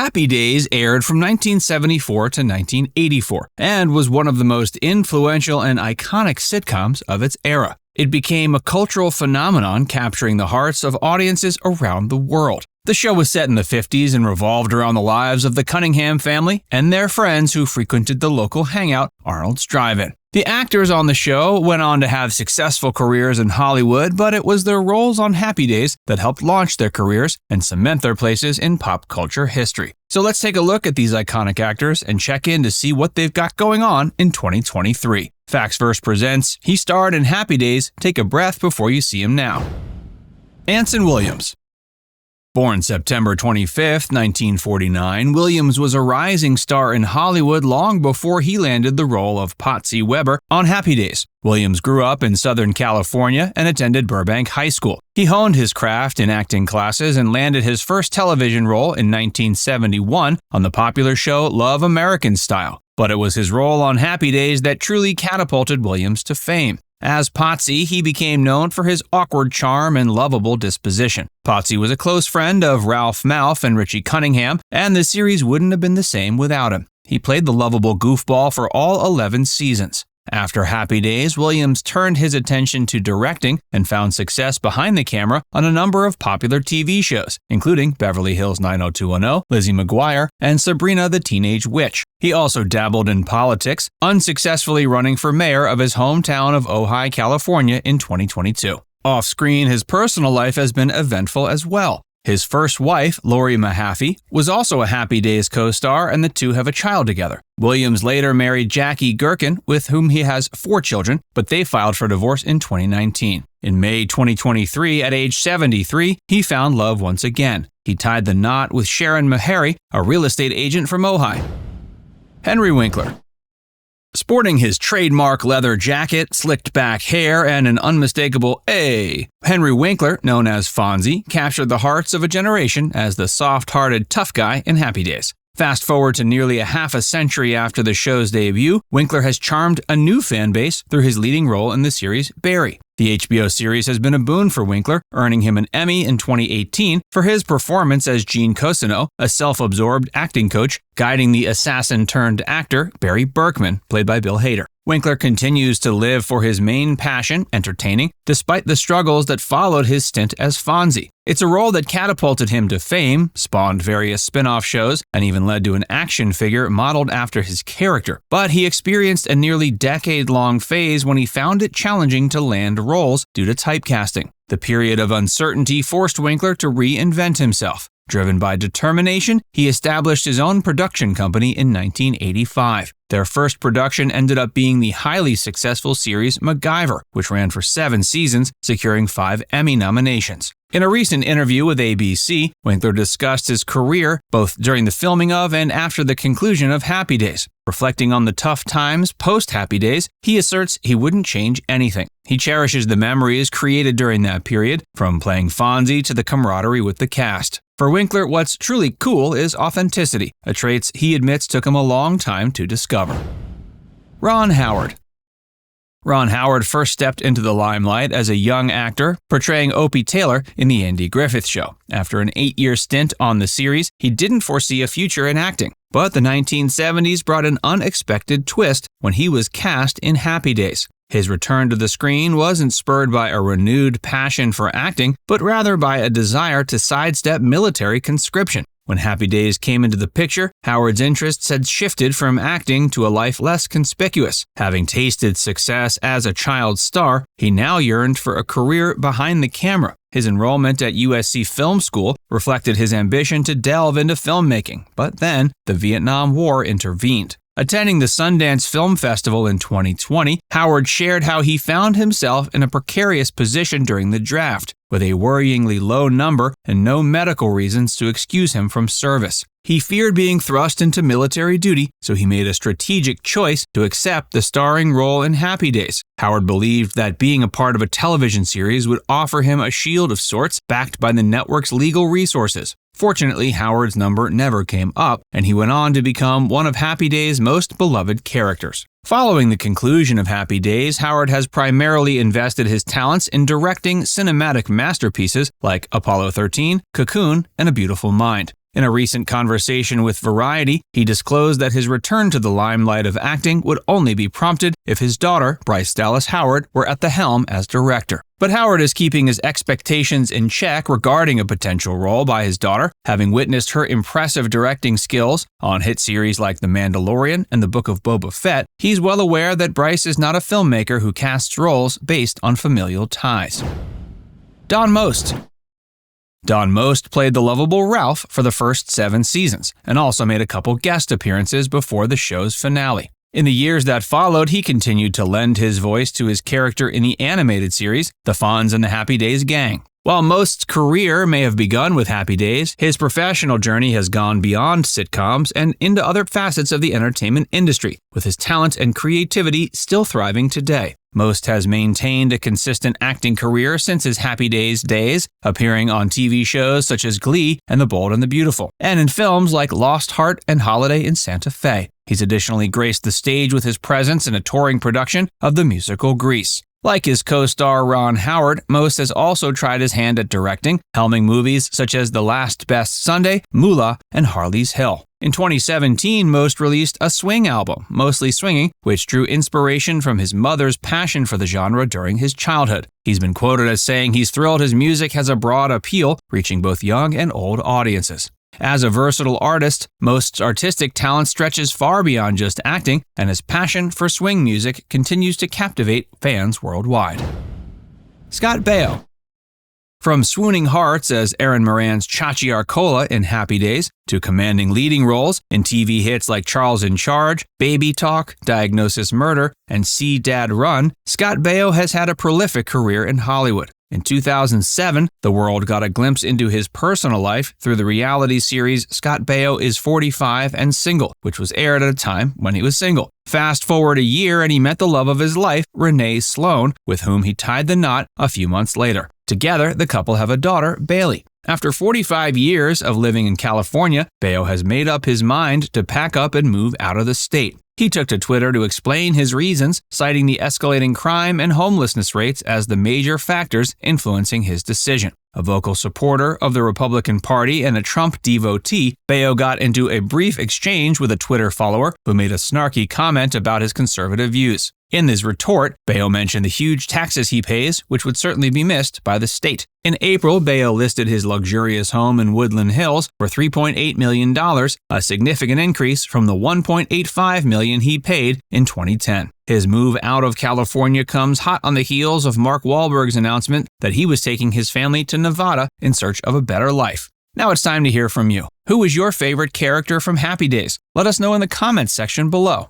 Happy Days aired from 1974 to 1984 and was one of the most influential and iconic sitcoms of its era. It became a cultural phenomenon capturing the hearts of audiences around the world. The show was set in the 50s and revolved around the lives of the Cunningham family and their friends who frequented the local hangout, Arnold's Drive-In. The actors on the show went on to have successful careers in Hollywood, but it was their roles on Happy Days that helped launch their careers and cement their places in pop culture history. So let's take a look at these iconic actors and check in to see what they've got going on in 2023. Facts Verse presents, he starred in Happy Days, take a breath before you see him now. Anson Williams. Born September 25, 1949, Williams was a rising star in Hollywood long before he landed the role of Patsy Weber on Happy Days. Williams grew up in Southern California and attended Burbank High School. He honed his craft in acting classes and landed his first television role in 1971 on the popular show Love American Style. But it was his role on Happy Days that truly catapulted Williams to fame. As Potsy, he became known for his awkward charm and lovable disposition. Potsy was a close friend of Ralph Malph and Richie Cunningham, and the series wouldn't have been the same without him. He played the lovable goofball for all 11 seasons. After Happy Days, Williams turned his attention to directing and found success behind the camera on a number of popular TV shows, including Beverly Hills 90210, Lizzie McGuire, and Sabrina the Teenage Witch. He also dabbled in politics, unsuccessfully running for mayor of his hometown of Ojai, California in 2022. Off-screen, his personal life has been eventful as well. His first wife, Lori Mahaffey, was also a Happy Days co-star, and the two have a child together. Williams later married Jackie Gherkin, with whom he has 4 children, but they filed for divorce in 2019. In May 2023, at age 73, he found love once again. He tied the knot with Sharon Meharry, a real estate agent from Ojai. Henry Winkler. Sporting his trademark leather jacket, slicked back hair, and an unmistakable A, Henry Winkler, known as Fonzie, captured the hearts of a generation as the soft-hearted tough guy in Happy Days. Fast forward to nearly a half a century after the show's debut, Winkler has charmed a new fan base through his leading role in the series Barry. The HBO series has been a boon for Winkler, earning him an Emmy in 2018 for his performance as Gene Cousineau, a self-absorbed acting coach, guiding the assassin-turned-actor Barry Berkman, played by Bill Hader. Winkler continues to live for his main passion, entertaining, despite the struggles that followed his stint as Fonzie. It's a role that catapulted him to fame, spawned various spin-off shows, and even led to an action figure modeled after his character. But he experienced a nearly decade-long phase when he found it challenging to land roles due to typecasting. The period of uncertainty forced Winkler to reinvent himself. Driven by determination, he established his own production company in 1985. Their first production ended up being the highly successful series MacGyver, which ran for 7 seasons, securing 5 Emmy nominations. In a recent interview with ABC, Winkler discussed his career both during the filming of and after the conclusion of Happy Days. Reflecting on the tough times post-Happy Days, he asserts he wouldn't change anything. He cherishes the memories created during that period, from playing Fonzie to the camaraderie with the cast. For Winkler, what's truly cool is authenticity, a trait he admits took him a long time to discover. Ron Howard. Ron Howard first stepped into the limelight as a young actor, portraying Opie Taylor in The Andy Griffith Show. After an 8-year stint on the series, he didn't foresee a future in acting. But the 1970s brought an unexpected twist when he was cast in Happy Days. His return to the screen wasn't spurred by a renewed passion for acting, but rather by a desire to sidestep military conscription. When Happy Days came into the picture, Howard's interests had shifted from acting to a life less conspicuous. Having tasted success as a child star, he now yearned for a career behind the camera. His enrollment at USC Film School reflected his ambition to delve into filmmaking, but then the Vietnam War intervened. Attending the Sundance Film Festival in 2020, Howard shared how he found himself in a precarious position during the draft, with a worryingly low number and no medical reasons to excuse him from service. He feared being thrust into military duty, so he made a strategic choice to accept the starring role in Happy Days. Howard believed that being a part of a television series would offer him a shield of sorts backed by the network's legal resources. Fortunately, Howard's number never came up, and he went on to become one of Happy Days' most beloved characters. Following the conclusion of Happy Days, Howard has primarily invested his talents in directing cinematic masterpieces like Apollo 13, Cocoon, and A Beautiful Mind. In a recent conversation with Variety, he disclosed that his return to the limelight of acting would only be prompted if his daughter, Bryce Dallas Howard, were at the helm as director. But Howard is keeping his expectations in check regarding a potential role by his daughter, having witnessed her impressive directing skills on hit series like The Mandalorian and The Book of Boba Fett. He's well aware that Bryce is not a filmmaker who casts roles based on familial ties. Don Most. Don Most played the lovable Ralph for the first 7 seasons, and also made a couple guest appearances before the show's finale. In the years that followed, he continued to lend his voice to his character in the animated series, The Fonz and the Happy Days Gang. While Most's career may have begun with Happy Days, his professional journey has gone beyond sitcoms and into other facets of the entertainment industry, with his talent and creativity still thriving today. Most has maintained a consistent acting career since his Happy Days days, appearing on TV shows such as Glee and The Bold and the Beautiful, and in films like Lost Heart and Holiday in Santa Fe. He's additionally graced the stage with his presence in a touring production of the musical Grease. Like his co-star Ron Howard, Most has also tried his hand at directing, helming movies such as The Last Best Sunday, Moolah, and Harley's Hill. In 2017, Most released a swing album, Mostly Swinging, which drew inspiration from his mother's passion for the genre during his childhood. He's been quoted as saying he's thrilled his music has a broad appeal, reaching both young and old audiences. As a versatile artist, Most's artistic talent stretches far beyond just acting, and his passion for swing music continues to captivate fans worldwide. Scott Baio. From swooning hearts as Aaron Moran's Chachi Arcola in Happy Days, to commanding leading roles in TV hits like Charles in Charge, Baby Talk, Diagnosis Murder, and See Dad Run, Scott Baio has had a prolific career in Hollywood. In 2007, the world got a glimpse into his personal life through the reality series Scott Baio is 45 and Single, which was aired at a time when he was single. Fast forward a year and he met the love of his life, Renee Sloan, with whom he tied the knot a few months later. Together, the couple have a daughter, Bailey. After 45 years of living in California, Baio has made up his mind to pack up and move out of the state. He took to Twitter to explain his reasons, citing the escalating crime and homelessness rates as the major factors influencing his decision. A vocal supporter of the Republican Party and a Trump devotee, Baio got into a brief exchange with a Twitter follower who made a snarky comment about his conservative views. In his retort, Baio mentioned the huge taxes he pays, which would certainly be missed by the state. In April, Baio listed his luxurious home in Woodland Hills for $3.8 million, a significant increase from the $1.85 million he paid in 2010. His move out of California comes hot on the heels of Mark Wahlberg's announcement that he was taking his family to Nevada in search of a better life. Now it's time to hear from you. Who was your favorite character from Happy Days? Let us know in the comments section below.